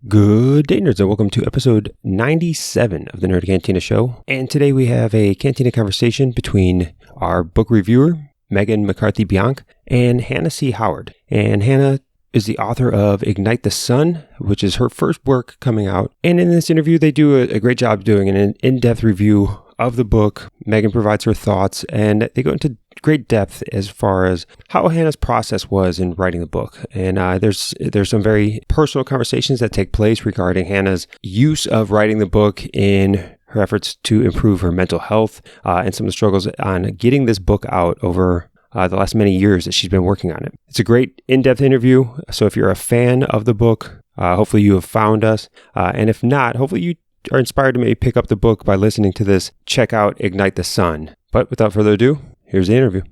Good day, nerds, and welcome to episode 97 of the Nerd Cantina show. And today we have a Cantina conversation between our book reviewer, McCarthy-Biank, and Hannah C. Howard. And Hannah is the author of Ignite the Sun, which is her first work coming out. And in this interview, they do a great job doing an in-depth review of the book. Megan provides her thoughts, and they go into great depth as far as how Hannah's process was in writing the book. And there's some very personal conversations that take place regarding Hannah's use of writing the book in her efforts to improve her mental health and some of the struggles on getting this book out over the last many years that she's been working on it. It's a great in-depth interview. So if you're a fan of the book, hopefully you have found us. And if not, hopefully you are inspired to maybe pick up the book by listening to this. Check out Ignite the Sun. But without further ado, here's the interview.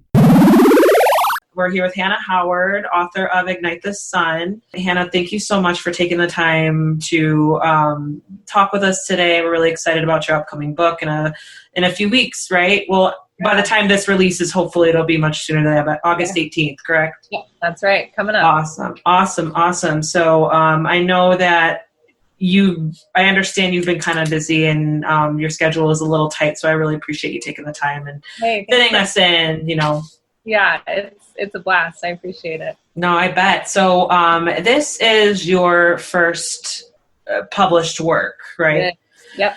We're here with Hannah Howard, author of Ignite the Sun. Hannah, thank you so much for taking the time to talk with us today. We're really excited about your upcoming book in a few weeks, right? Well, by the time this releases, hopefully it'll be much sooner than that, but August 18th, correct? Yeah, that's right. Coming up. Awesome. So I know that I understand you've been kind of busy and your schedule is a little tight, so I really appreciate you taking the time and fitting us in, Yeah, it's a blast. I appreciate it. No, I bet. So this is your first published work, right? Yep.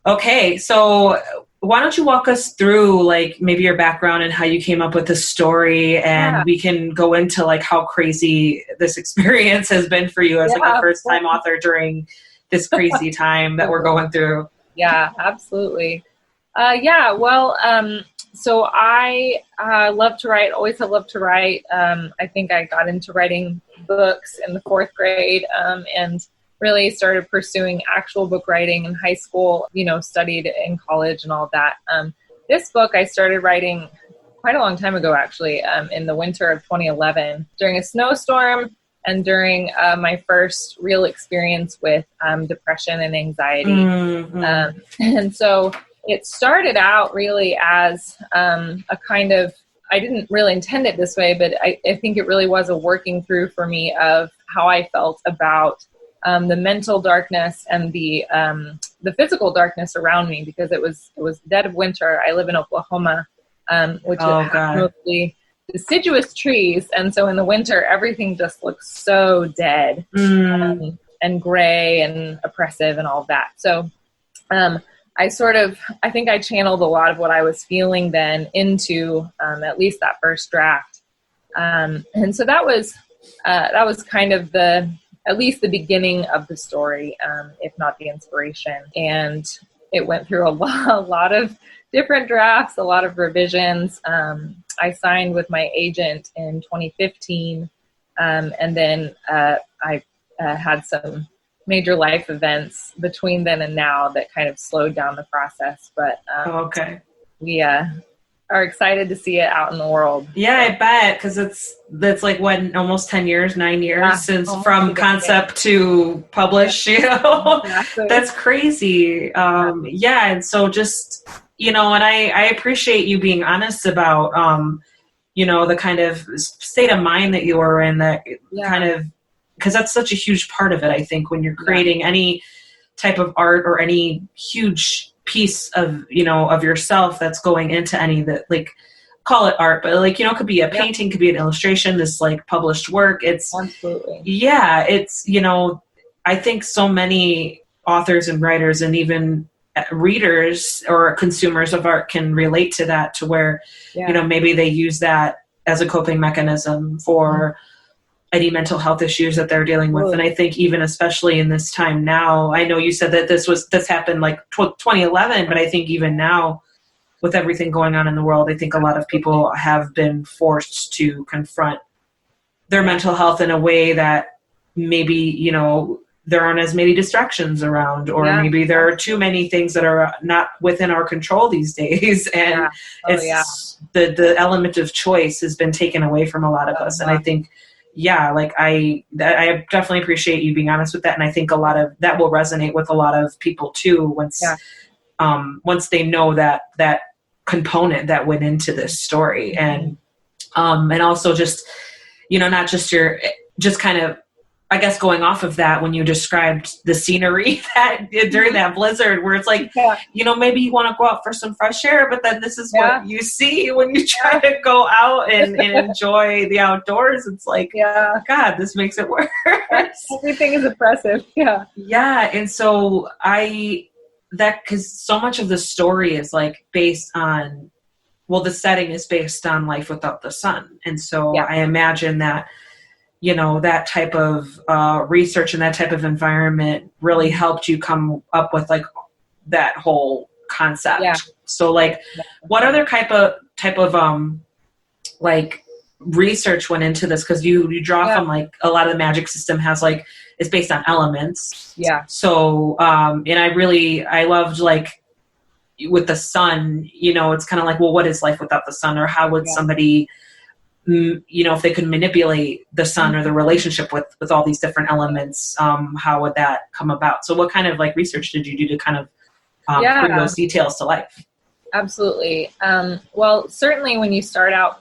Okay, so why don't you walk us through maybe your background and how you came up with the story, and we can go into how crazy this experience has been for you as a first-time author during this crazy time that we're going through. Yeah, absolutely. So I love to write, always have loved to write. I think I got into writing books in the fourth grade and really started pursuing actual book writing in high school, studied in college and all that. This book I started writing quite a long time ago, actually, in the winter of 2011 during a snowstorm and during my first real experience with depression and anxiety. Mm-hmm. And so it started out really as a kind of, I didn't really intend it this way, but I think it really was a working through for me of how I felt about the mental darkness and the physical darkness around me, because it was dead of winter. I live in Oklahoma, which has mostly deciduous trees, and so in the winter everything just looks so dead and gray and oppressive and all that. So I think I channeled a lot of what I was feeling then into at least that first draft, and so that was kind of at least the beginning of the story, if not the inspiration. And it went through a lot of different drafts, a lot of revisions. I signed with my agent in 2015, and then I had some major life events between then and now that kind of slowed down the process. But we are excited to see it out in the world. Yeah, I bet, because that's almost 9 years since from concept to publish, Exactly. That's crazy. And so just, and I appreciate you being honest about, the kind of state of mind that you were in, that kind of, because that's such a huge part of it, I think, when you're creating any type of art or any huge piece of, of yourself that's going into any that, call it art, but it could be a painting, could be an illustration, this published work. It's absolutely, it's, I think so many authors and writers and even readers or consumers of art can relate to that, to where, maybe they use that as a coping mechanism for any mental health issues that they're dealing with. And I think even especially in this time now, I know you said that this happened 2011, but I think even now with everything going on in the world, I think a lot of people have been forced to confront their mental health in a way that maybe, there aren't as many distractions around, or maybe there are too many things that are not within our control these days. And the element of choice has been taken away from a lot of us. And I think, I definitely appreciate you being honest with that. And I think a lot of that will resonate with a lot of people too, once they know that component that went into this story. And also just, not just just kind of I guess going off of that, when you described the scenery that during that blizzard, where it's like, maybe you want to go out for some fresh air, but then this is what you see when you try to go out and enjoy the outdoors. It's like, God, this makes it worse. Everything is oppressive. Yeah. Yeah. And so because so much of the story is like based on, the setting is based on life without the sun. And so I imagine that, that type of research and that type of environment really helped you come up with like that whole concept. Yeah. So like, what other type of like research went into this? Because you draw from like a lot of the magic system is based on elements. Yeah. So and I loved like with the sun. It's kind of like, well, what is life without the sun, or how would somebody if they could manipulate the sun or the relationship with all these different elements, how would that come about? So what kind of like research did you do to kind of bring those details to life? Absolutely. Well, certainly when you start out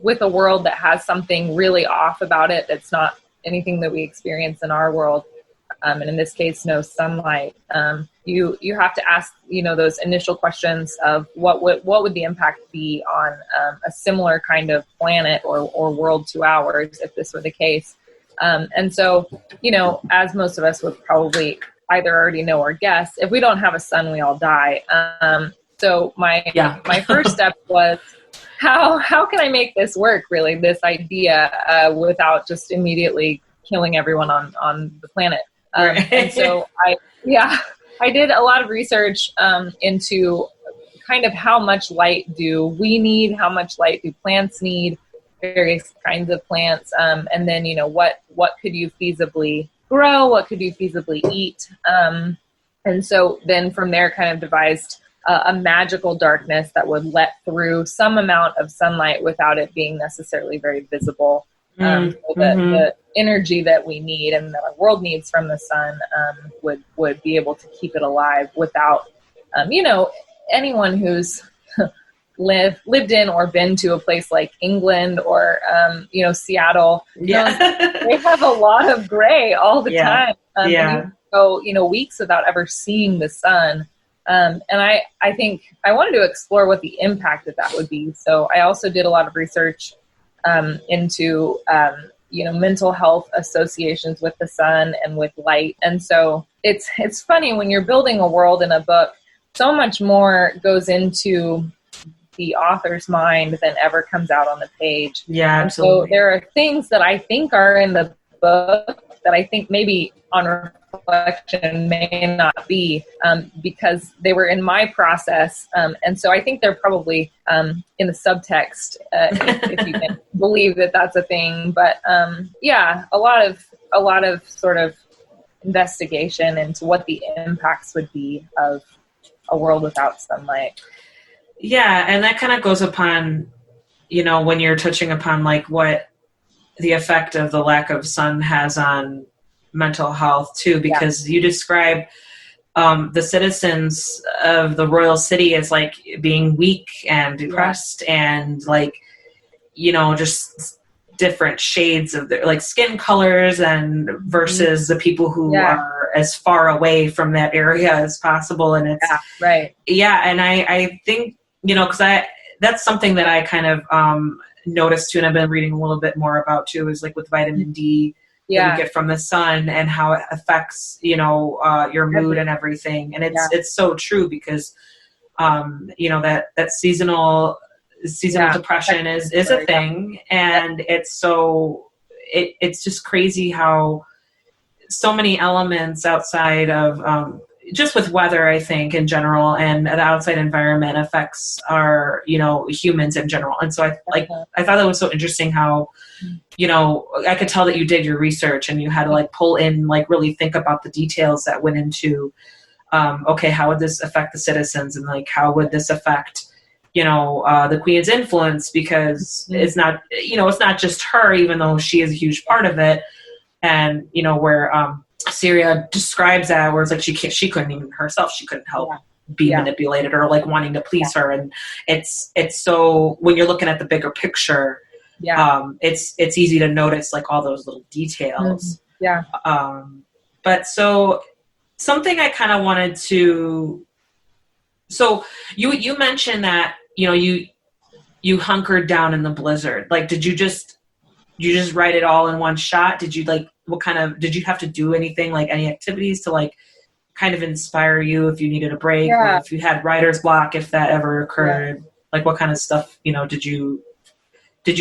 with a world that has something really off about it, that's not anything that we experience in our world, and in this case, no sunlight, you have to ask, those initial questions of what would the impact be on a similar kind of planet or world to ours if this were the case. And so, as most of us would probably either already know or guess, if we don't have a sun, we all die. So my first step was, how can I make this work, really, this idea, without just immediately killing everyone on the planet? And so I did a lot of research into kind of how much light do we need, how much light do plants need, various kinds of plants, and then what could you feasibly grow, what could you feasibly eat, and so then from there kind of devised a magical darkness that would let through some amount of sunlight without it being necessarily very visible. So the energy that we need and that our world needs from the sun would be able to keep it alive without, anyone who's lived in or been to a place like England or, Seattle. They have a lot of gray all the time. And you go, weeks without ever seeing the sun. And I think I wanted to explore what the impact of that would be. So I also did a lot of research into, mental health associations with the sun and with light. And so it's funny when you're building a world in a book, so much more goes into the author's mind than ever comes out on the page. Yeah, absolutely. So there are things that I think are in the book that I think maybe on reflection may not be, because they were in my process. And so I think they're probably in the subtext, if you can believe that that's a thing. But a lot of sort of investigation into what the impacts would be of a world without sunlight. Yeah, and that kind of goes upon, when you're touching upon like what the effect of the lack of sun has on mental health too, because you describe the citizens of the royal city as like being weak and depressed and like, just different shades of their like skin colors and versus the people who are as far away from that area as possible. And it's and I think, because that's something that I kind of noticed too, and I've been reading a little bit more about too, is like with vitamin D that we get from the sun and how it affects, your mood and everything. And it's so true because, that seasonal depression is a thing. And it's it's just crazy how so many elements outside of, just with weather, I think in general, and the outside environment affects our, humans in general. And so I thought that was so interesting how, I could tell that you did your research and you had to like pull in, like really think about the details that went into, how would this affect the citizens, and like, how would this affect, the Queen's influence, because it's not, it's not just her, even though she is a huge part of it. And, where, Syria describes that, where it's like she couldn't even herself, she couldn't help be manipulated or like wanting to please her. And it's so, when you're looking at the bigger picture, it's easy to notice like all those little details. But so something I kind of wanted to, so you mentioned that, you hunkered down in the blizzard. Like, did you just write it all in one shot? Did you did you have to do anything, like any activities to like kind of inspire you if you needed a break, or if you had writer's block, if that ever occurred? Like what kind of stuff, did you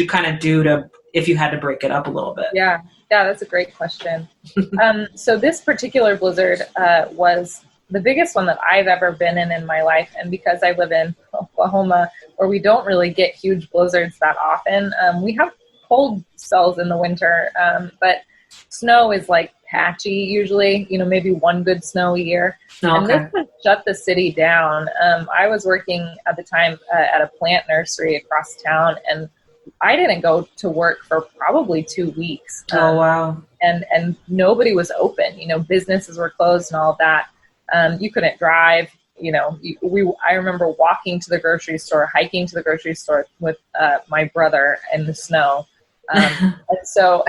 kind of do to, if you had to break it up a little bit? Yeah, that's a great question. So this particular blizzard was the biggest one that I've ever been in my life. And because I live in Oklahoma, where we don't really get huge blizzards that often, we have cold spells in the winter, but snow is like patchy usually, maybe one good snow a year. And this would shut the city down. I was working at the time at a plant nursery across town, and I didn't go to work for probably 2 weeks. Oh, wow. And nobody was open, businesses were closed and all that. You couldn't drive, I remember walking to the grocery store, hiking to the grocery store with my brother in the snow. And so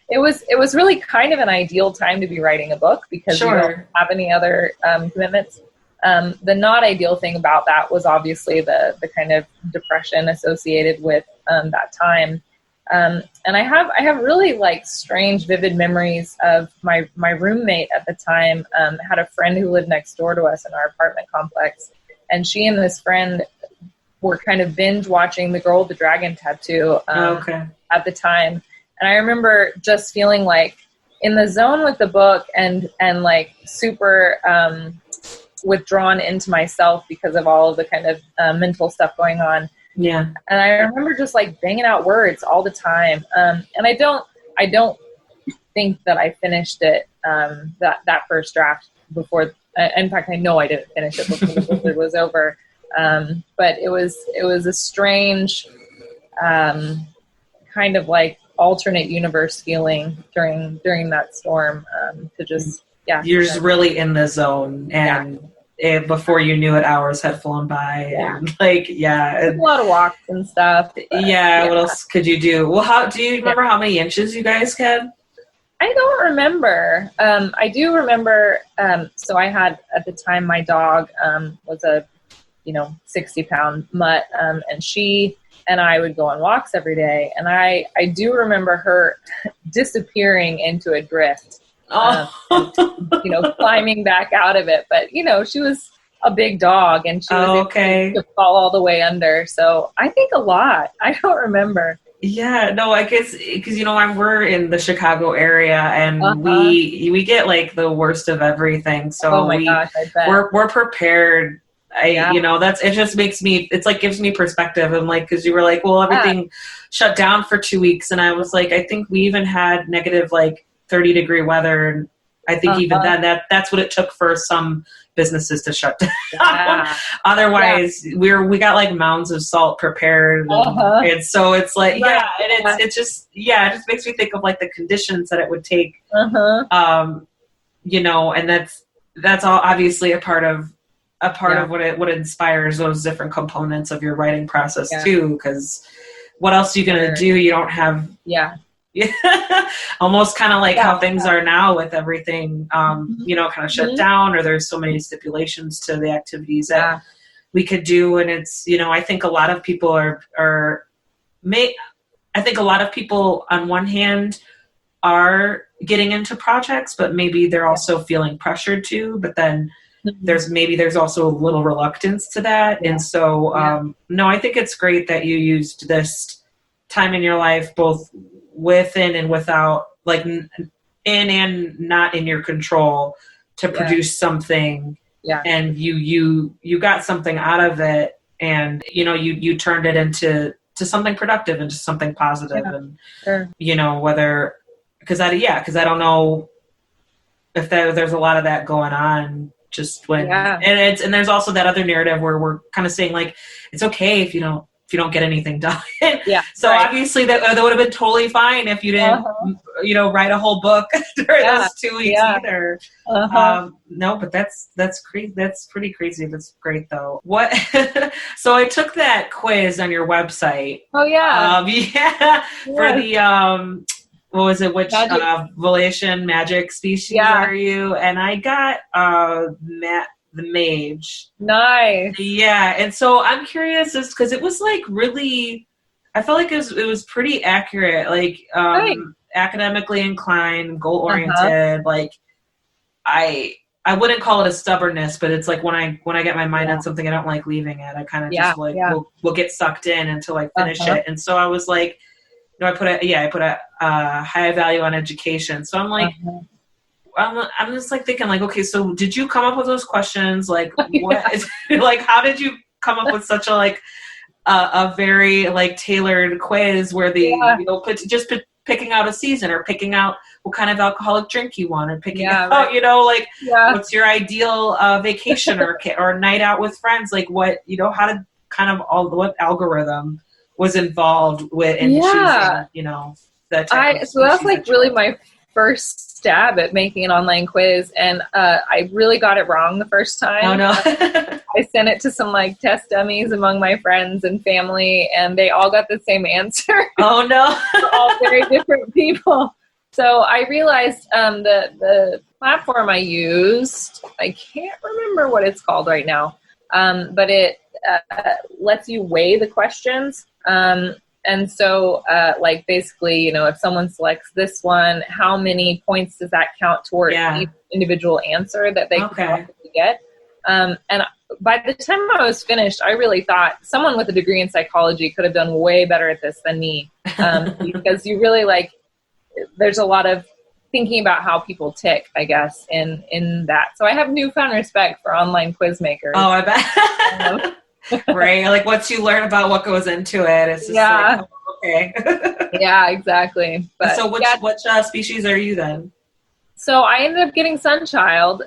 it was really kind of an ideal time to be writing a book because you don't have any other commitments. The not ideal thing about that was obviously the kind of depression associated with that time. And I have really like strange, vivid memories of my roommate at the time. Had a friend who lived next door to us in our apartment complex, and she and this friend were kind of binge watching The Girl with the Dragon Tattoo at the time. And I remember just feeling like in the zone with the book and like super withdrawn into myself because of all of the kind of mental stuff going on. Yeah. And I remember just like banging out words all the time. And I don't think that I finished it, that first draft before. In fact, I know I didn't finish it before the blizzard was over. But it was a strange, kind of like alternate universe feeling during that storm, to just, You're just really in the zone, and before you knew it, hours had flown by, and like, a lot of walks and stuff. But, what else could you do? Well, how do you remember how many inches you guys had? I don't remember. I do remember. So I had at the time my dog was a 60-pound mutt, and she and I would go on walks every day, and I do remember her disappearing into a drift. And, climbing back out of it. But, she was a big dog, and she was able to fall all the way under. So I think a lot. I don't remember. Yeah, no, I guess because, we're in the Chicago area, and we get like the worst of everything. So gosh, I bet. We're prepared. It just makes me, it's like gives me perspective. And like, cause you were like, well, everything shut down for 2 weeks. And I was like, I think we even had negative, like 30-degree weather. And I think even then that's what it took for some businesses to shut down. Otherwise we got like mounds of salt prepared. And so it's like, it just makes me think of like the conditions that it would take, and that's all obviously a part of what inspires those different components of your writing process too. Because what else are you going to do? You don't have, almost kind of like how things are now with everything, kind of shut down, or there's so many stipulations to the activities that we could do. And it's, I think a lot of people I think a lot of people on one hand are getting into projects, but maybe they're also feeling pressured to, but then there's also a little reluctance to that. And so, no, I think it's great that you used this time in your life, both within and without, like in and not in your control, to produce something. And you got something out of it, and, you turned it into something productive, into something positive. And, whether, cause I don't know if there's a lot of that going on. Just when, and there's also that other narrative where we're kind of saying like, it's okay if you don't get anything done. So obviously that would have been totally fine if you didn't, write a whole book during Yeah. those 2 weeks either. No, but that's crazy. That's pretty crazy. That's great though. What? So I took that quiz on your website. Oh yeah. For the what was it? Which Volation magic species are you? And I got the mage. Nice. Yeah, and so I'm curious, just because it was like really, I felt like it was pretty accurate, like academically inclined, goal oriented. Like I wouldn't call it a stubbornness, but it's like when I get my mind on something, I don't like leaving it. I kind of just like will get sucked in until I finish it. And so I was like, I put a high value on education. So I'm like. I'm just like thinking like, okay, so did you come up with those questions? Like what, like, how did you come up with such a, like a very like tailored quiz where the, picking out a season or picking out what kind of alcoholic drink you want or picking out, what's your ideal vacation or night out with friends? Like what, how to kind of what algorithm was involved with in choosing, the type of so that's like really my first stab at making an online quiz, and I really got it wrong the first time. Oh no. I sent it to some like test dummies among my friends and family, and they all got the same answer. Oh no. All very different people. So I realized the platform I used, I can't remember what it's called right now, but it lets you weigh the questions. And so, like, basically, if someone selects this one, how many points does that count toward each individual answer that they could possibly get? And by the time I was finished, I really thought someone with a degree in psychology could have done way better at this than me. Because you really, like, there's a lot of thinking about how people tick, I guess, in that. So I have newfound respect for online quiz makers. Oh, I bet. Right, like once you learn about what goes into it, it's just like, oh, okay. Yeah, exactly. But so which species are you then? So I ended up getting Sunchild,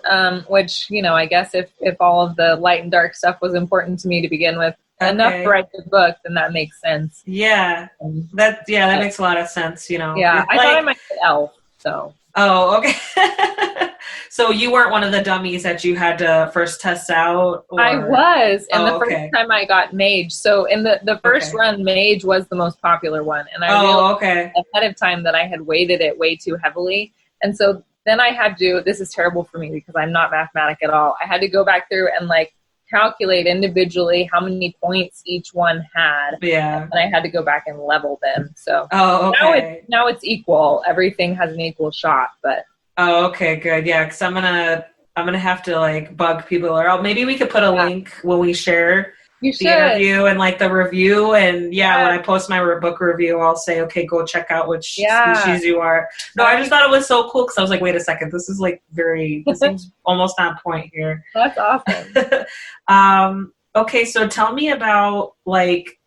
which, I guess if all of the light and dark stuff was important to me to begin with, enough to write the book, then that makes sense. Yeah, that makes a lot of sense. Yeah, I thought I might get Elf. So. Oh, okay. So you weren't one of the dummies that you had to first test out? Or? I was. And the first time I got Mage. So in the first run, Mage was the most popular one. And I realized ahead of time that I had weighted it way too heavily. And so then I had to, this is terrible for me because I'm not mathematic at all. I had to go back through and like calculate individually how many points each one had. Yeah. And I had to go back and level them. So now it's equal. Everything has an equal shot, but. Oh, okay, good. Yeah, because I'm gonna have to like bug people, or maybe we could put a link when we share the interview and like the review. And when I post my book review, I'll say, okay, go check out which species you are. No, I just thought it was so cool because I was like, wait a second, this is like this seems almost on point here. That's awesome. Okay, so tell me about like,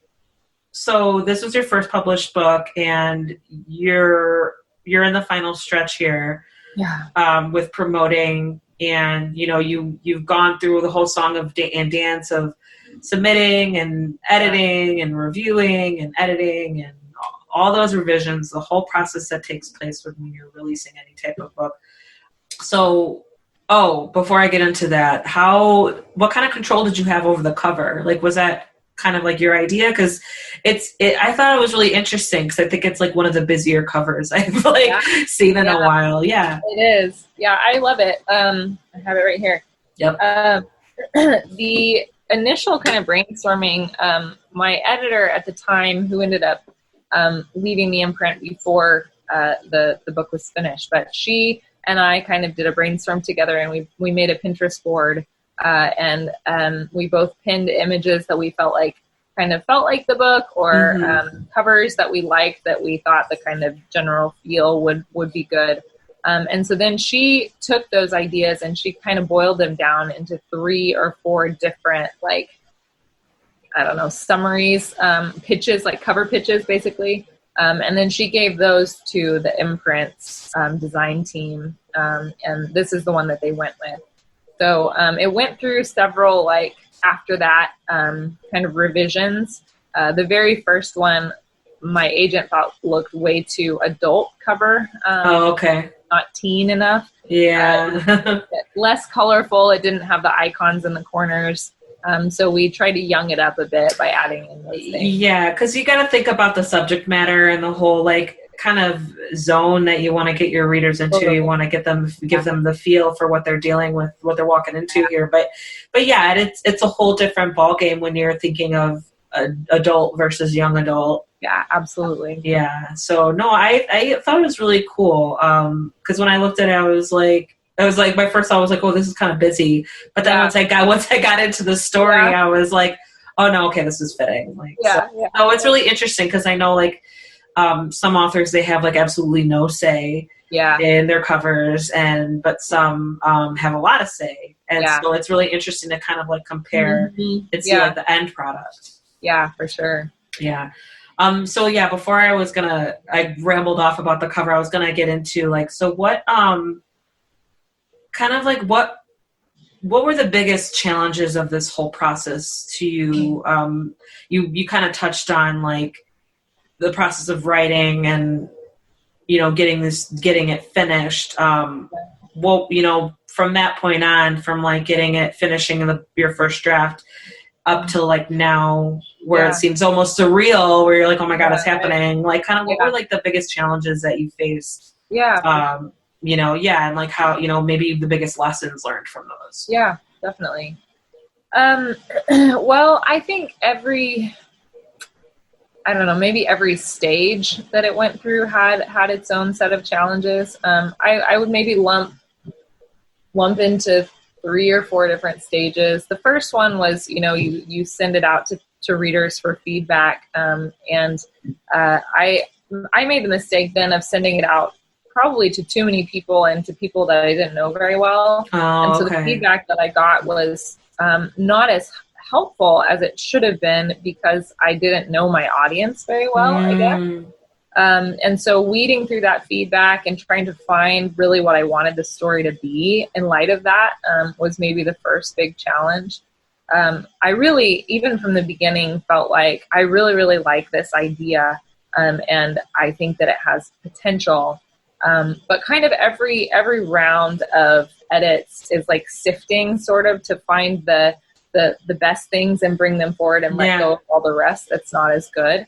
so this was your first published book, and you're in the final stretch here. Yeah. With promoting, and you've gone through the whole song and dance of submitting and editing and reviewing and editing and all those revisions, the whole process that takes place when you're releasing any type of book. So, before I get into that, what kind of control did you have over the cover? Like, was that kind of like your idea? Because I thought it was really interesting because I think it's like one of the busier covers I've seen in a while. Yeah, it is. Yeah, I love it. I have it right here. Yep. The initial kind of brainstorming, my editor at the time, who ended up leaving the imprint before the book was finished, but she and I kind of did a brainstorm together, and we made a Pinterest board. And we both pinned images that we felt like the book, or covers that we liked, that we thought the kind of general feel would be good. And so then she took those ideas and she kind of boiled them down into 3 or 4 different, like, I don't know, summaries, pitches, like cover pitches, basically. And then she gave those to the imprint's design team. And this is the one that they went with. So it went through several, like, after that, kind of revisions. The very first one my agent thought looked way too adult cover. Okay. Not teen enough. Yeah. Less colorful. It didn't have the icons in the corners. So we tried to young it up a bit by adding in those things. Yeah, because you got to think about the subject matter and the whole like kind of zone that you want to get your readers into. Totally. You want to give them the feel for what they're dealing with, what they're walking into here. But yeah, it's a whole different ballgame when you're thinking of adult versus young adult. Yeah, absolutely. Yeah. So no, I thought it was really cool. Because when I looked at it, I was like, my first thought was like, oh, this is kind of busy. But then once I got into the story, I was like, oh no, okay, this is fitting. Like, so it's really interesting because I know like some authors, they have like absolutely no say in their covers, but some have a lot of say, and so it's really interesting to kind of like compare and see like the end product. Yeah, for sure. Yeah. So yeah, before I rambled off about the cover, I was gonna get into like, so what kind of like what were the biggest challenges of this whole process to you? You kind of touched on like the process of writing and, you know, getting it finished. Well, you know, from that point on, from like finishing your first draft up to like now where it seems almost surreal, where you're like, oh my God, it's happening. Like kind of what were like the biggest challenges that you faced? Yeah. You know, and like how, you know, maybe the biggest lessons learned from those. Yeah, definitely. Well, I think maybe every stage that it went through had its own set of challenges. I would maybe lump into 3 or 4 different stages. The first one was, you know, you send it out to readers for feedback. And I made the mistake then of sending it out probably to too many people and to people that I didn't know very well. And so the feedback that I got was not as helpful as it should have been because I didn't know my audience very well, I guess. And so weeding through that feedback and trying to find really what I wanted the story to be in light of that was maybe the first big challenge. I really, even from the beginning, felt like I really, really like this idea, and I think that it has potential. But kind of every round of edits is like sifting sort of to find the best things and bring them forward and let go of all the rest that's not as good.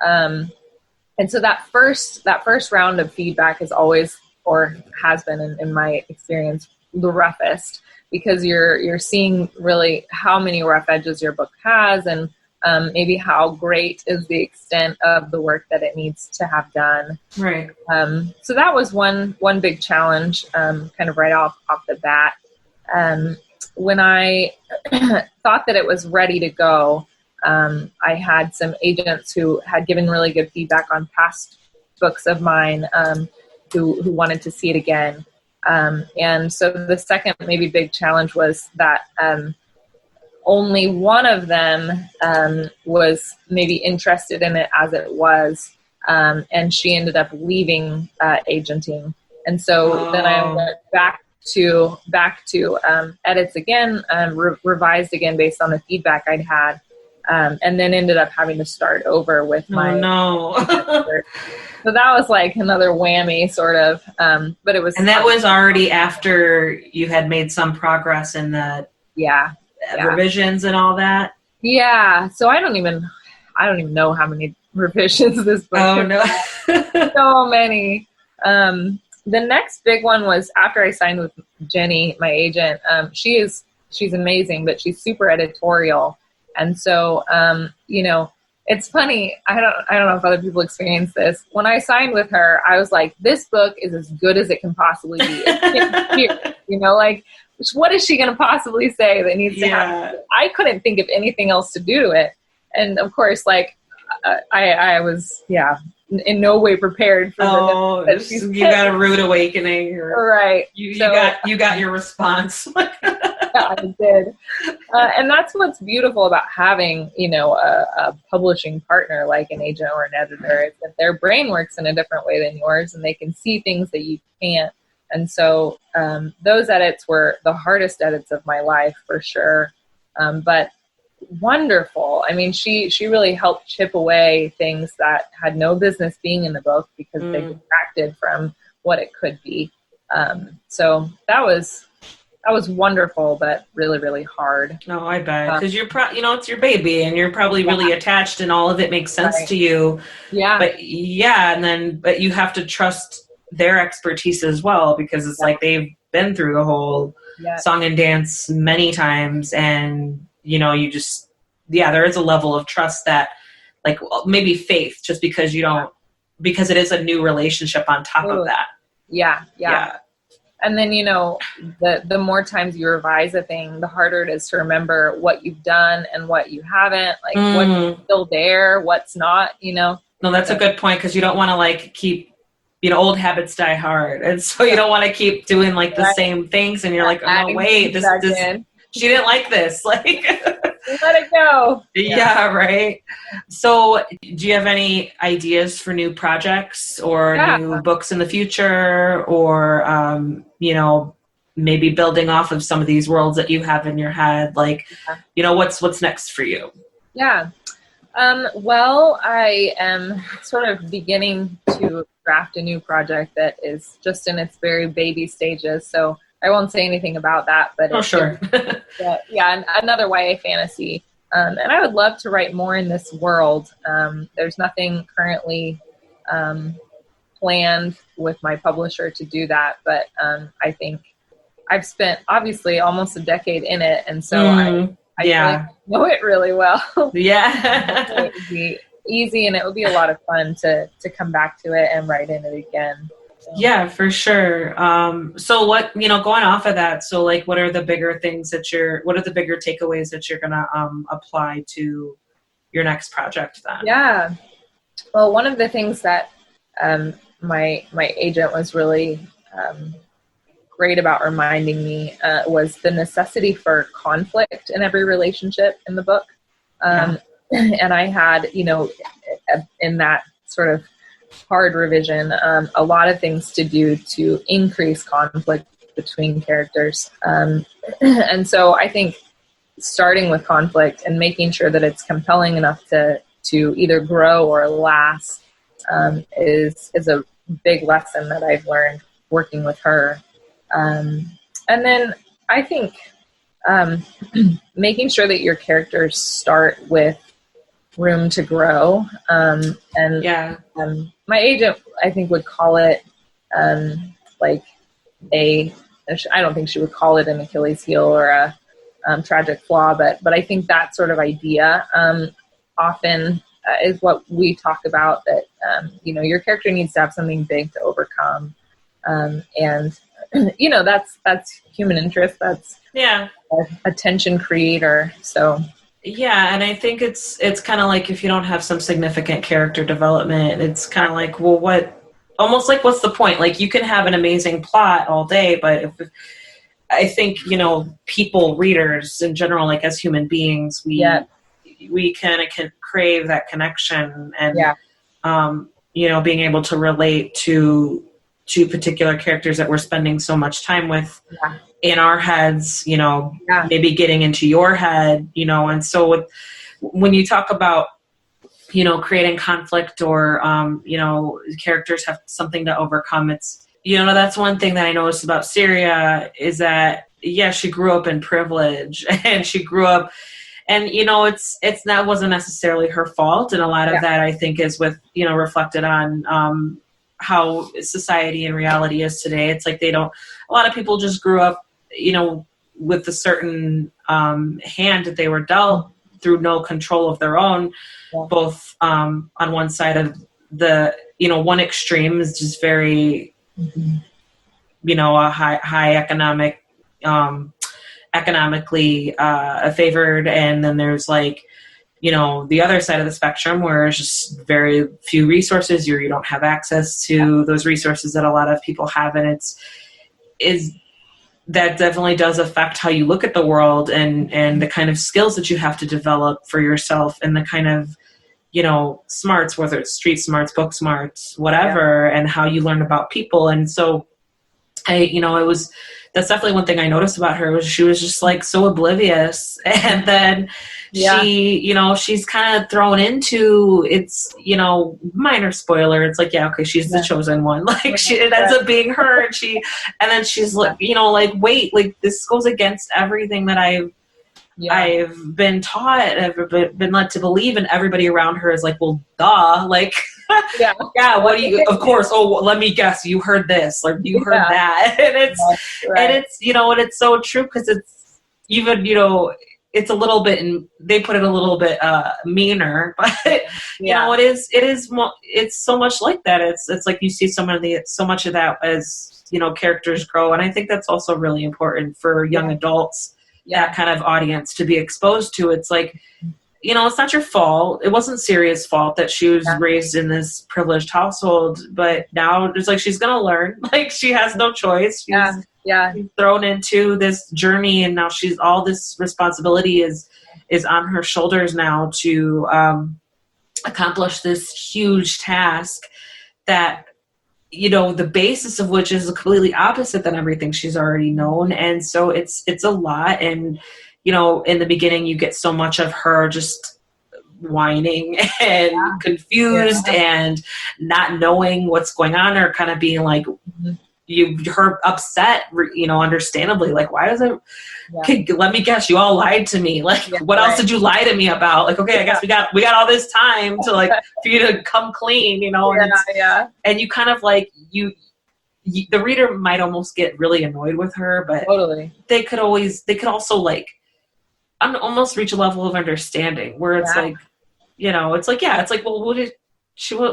And so that first round of feedback is always, or has been in my experience, the roughest, because you're seeing really how many rough edges your book has, and maybe how great is the extent of the work that it needs to have done. Right. So that was one big challenge, kind of right off the bat. When I thought that it was ready to go, I had some agents who had given really good feedback on past books of mine, who wanted to see it again. And so the second maybe big challenge was that only one of them was maybe interested in it as it was, and she ended up leaving agenting. And so then I went back to edits again, revised again based on the feedback I'd had, and then ended up having to start over with my So that was like another whammy sort of, but it was, and that was already after you had made some progress in the revisions and all that. Yeah. So I don't even know how many revisions this book. Oh no. So many. The next big one was after I signed with Jenny, my agent. She's amazing, but she's super editorial. And so, you know, it's funny. I don't know if other people experience this. When I signed with her, I was like, this book is as good as it can possibly be. You know, like, what is she going to possibly say that needs to happen? I couldn't think of anything else to do to it. And of course, like, I was, in no way prepared for you got a rude awakening. Right. You got your response. I did. And that's what's beautiful about having, you know, a publishing partner like an agent or an editor, is that their brain works in a different way than yours, and they can see things that you can't. And so those edits were the hardest edits of my life for sure. But wonderful. I mean, she really helped chip away things that had no business being in the book because they detracted from what it could be. So that was wonderful, but really, really hard. No, I bet. Because you're it's your baby and you're probably really attached and all of it makes sense to you. Yeah. But but you have to trust their expertise as well, because it's like they've been through the whole song and dance many times, and you just, there is a level of trust that, like, maybe faith, just because because it is a new relationship on top of that. Yeah. And then, the more times you revise a thing, the harder it is to remember what you've done and what you haven't, like what's still there, what's not, No, that's a good point, because you don't want to, like, keep, old habits die hard. And so you don't want to keep doing, like, the same things. And you're like, oh, no, wait, this she didn't like this. Like, let it go. Yeah, right. So do you have any ideas for new projects or new books in the future, or, maybe building off of some of these worlds that you have in your head? Like, what's next for you? Yeah. Well, I am sort of beginning to draft a new project that is just in its very baby stages. So I won't say anything about that, but sure. Another YA fantasy. And I would love to write more in this world. There's nothing currently planned with my publisher to do that, but I think I've spent obviously almost a decade in it, and so I feel like I know it really well. Yeah. It would be easy, and it would be a lot of fun to come back to it and write in it again. So. Yeah, for sure. So what, going off of that, so, like, what are the bigger things what are the bigger takeaways that you're going to apply to your next project then? Yeah. Well, one of the things that my agent was really great about reminding me was the necessity for conflict in every relationship in the book. And I had, in that sort of hard revision, a lot of things to do to increase conflict between characters. And so I think starting with conflict and making sure that it's compelling enough to either grow or last is a big lesson that I've learned working with her. And then I think making sure that your characters start with room to grow. My agent, I think, would call it like I don't think she would call it an Achilles heel or a tragic flaw, but I think that sort of idea often is what we talk about, that your character needs to have something big to overcome, and that's human interest. That's a tension creator. So. Yeah, and I think it's kind of like, if you don't have some significant character development, it's kind of like, well, what's the point? Like, you can have an amazing plot all day, but I think, people, readers in general, like, as human beings, we kind of can crave that connection and, being able to relate to particular characters that we're spending so much time with in our heads, maybe getting into your head, and so when you talk about, creating conflict or, characters have something to overcome, it's, that's one thing that I noticed about Syria is that, she grew up in privilege and she grew up, and, that wasn't necessarily her fault. And a lot of that, I think, is reflected on, how society and reality is today. It's like a lot of people just grew up, with a certain hand that they were dealt through no control of their own, both on one side of the, one extreme is just very, a high economically favored. And then there's like, the other side of the spectrum where it's just very few resources, you don't have access to those resources that a lot of people have. And that definitely does affect how you look at the world and the kind of skills that you have to develop for yourself and the kind of, smarts, whether it's street smarts, book smarts, whatever, and how you learn about people. And so that's definitely one thing I noticed about her was she was just like so oblivious. And then she's kind of thrown into, it's, minor spoiler. It's like, yeah, okay, she's the chosen one. Like it ends up being her. And then she's like, like, wait, like this goes against everything that I've been taught, I've been led to believe, and everybody around her is like, well, duh, like, what do you, of course, let me guess, you heard this, like, you heard that, and it's, and it's so true, because it's even, it's a little bit, and they put it a little bit meaner, but it's so much like that. It's like you see so much of that as, characters grow, and I think that's also really important for young adults, that kind of audience to be exposed to. It's like, it's not your fault. It wasn't Syria's fault that she was raised in this privileged household, but now it's like she's going to learn. Like she has no choice. She's thrown into this journey, and now all this responsibility is on her shoulders now to accomplish this huge task that, the basis of which is completely opposite than everything she's already known. And so it's a lot. And, in the beginning, you get so much of her just whining and confused and not knowing what's going on, or kind of being like, her upset, understandably, like, why does it, okay, let me guess, you all lied to me. Like, what else did you lie to me about? Like, okay, I guess we got all this time to like, for you to come clean, and you kind of like, the reader might almost get really annoyed with her, but totally. they could also like, almost reach a level of understanding where it's like, it's like, it's like, well, what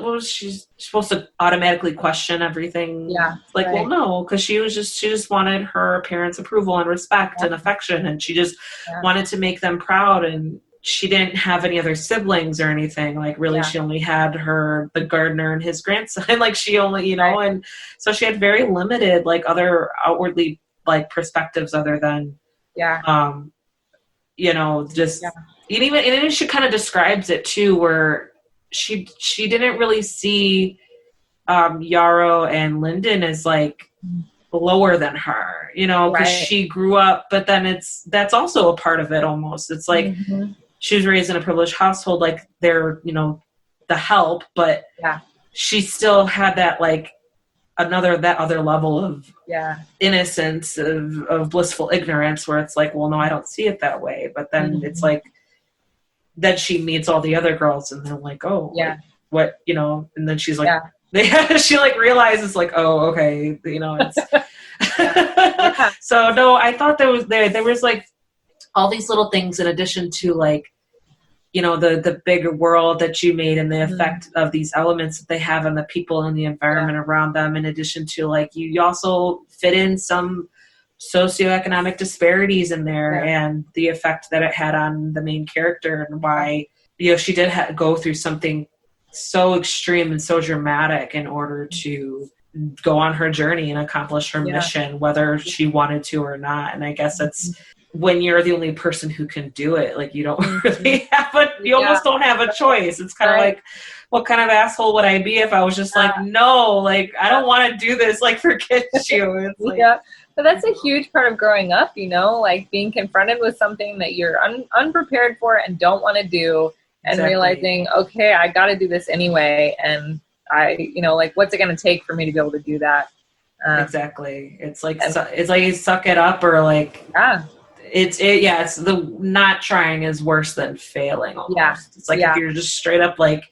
was she supposed to automatically question everything? Like, well, no, because she just wanted her parents' approval and respect and affection, and she just wanted to make them proud, and she didn't have any other siblings or anything. Like, really, she only had the gardener and his grandson. Like, she only, and so she had very limited, like, other outwardly, like, perspectives other than, just, and even she kind of describes it too, where she didn't really see Yarrow and Lyndon as like lower than her, because she grew up, but then that's also a part of it almost. It's like she was raised in a privileged household, like they're, the help, but she still had that like that other level of innocence, of blissful ignorance, where it's like, well, no, I don't see it that way. But then it's like, then she meets all the other girls, and they're like, oh, like, what, and then she's like, she like realizes like, oh, okay, it's so no, I thought there was like all these little things in addition to like, the bigger world that you made, and the effect of these elements that they have on the people and the environment around them, in addition to like, you also fit in some socioeconomic disparities in there, and the effect that it had on the main character, and why, she did go through something so extreme and so dramatic in order to go on her journey and accomplish her mission, whether she wanted to or not. And I guess that's when you're the only person who can do it, like you don't really have almost don't have a choice. It's kind of like, what kind of asshole would I be if I was just like, no, like, I don't want to do this, like, forget you. It's like, but that's a huge part of growing up, like being confronted with something that you're unprepared for and don't want to do, and realizing, okay, I got to do this anyway. And I, like, what's it going to take for me to be able to do that? Exactly. It's like, it's like you suck it up, or like, it's the not trying is worse than failing almost. It's like, if you're just straight up like,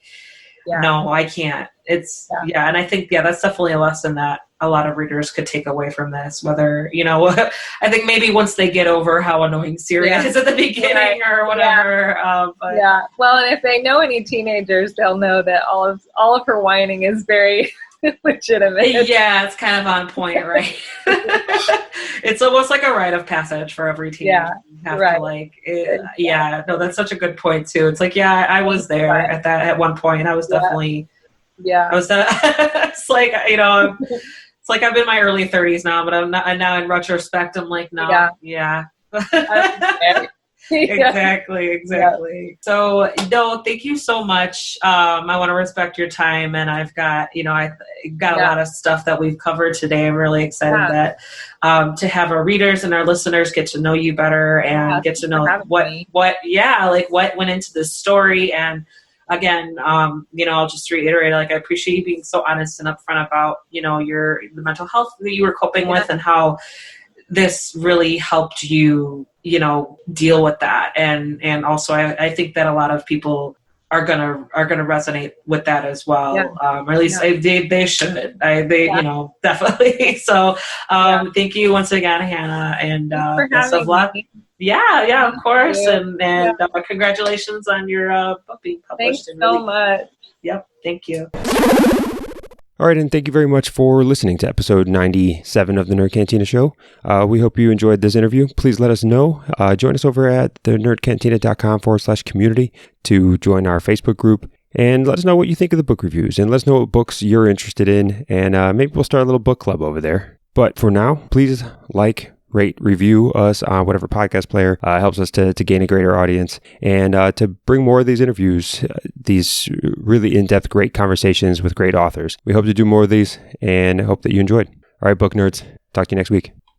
no, I can't. It's, and I think, that's definitely a lesson that a lot of readers could take away from this, whether, I think maybe once they get over how annoying Syria is at the beginning or whatever. Well, and if they know any teenagers, they'll know that all of her whining is very legitimate. Yeah, it's kind of on point, right? It's almost like a rite of passage for every teenager. You have to like, no, that's such a good point too. It's like, I was there at one point. I was definitely, it's like, it's like I'm in my early 30s now, but I'm not, and now in retrospect, I'm like, no, Exactly. Yeah. So, no, thank you so much. I want to respect your time, and I've got, I got a lot of stuff that we've covered today. I'm really excited that to have our readers and our listeners get to know you better and get to know what went into this story. And again, I'll just reiterate, I appreciate you being so honest and upfront about, the mental health that you were coping with and how this really helped you, deal with that. And also I think that a lot of people are gonna resonate with that as well. Or at least they should. Definitely. So thank you once again, Hannah, and best of luck. Yeah, of course. And congratulations on your book being published. Thanks so much. Yep, thank you. All right, and thank you very much for listening to episode 97 of the Nerd Cantina Show. We hope you enjoyed this interview. Please let us know. Join us over at thenerdcantina.com/community to join our Facebook group. And let us know what you think of the book reviews. And let us know what books you're interested in. And maybe we'll start a little book club over there. But for now, please rate, review us on whatever podcast player helps us to gain a greater audience and to bring more of these interviews, these really in-depth, great conversations with great authors. We hope to do more of these and hope that you enjoyed. All right, book nerds. Talk to you next week.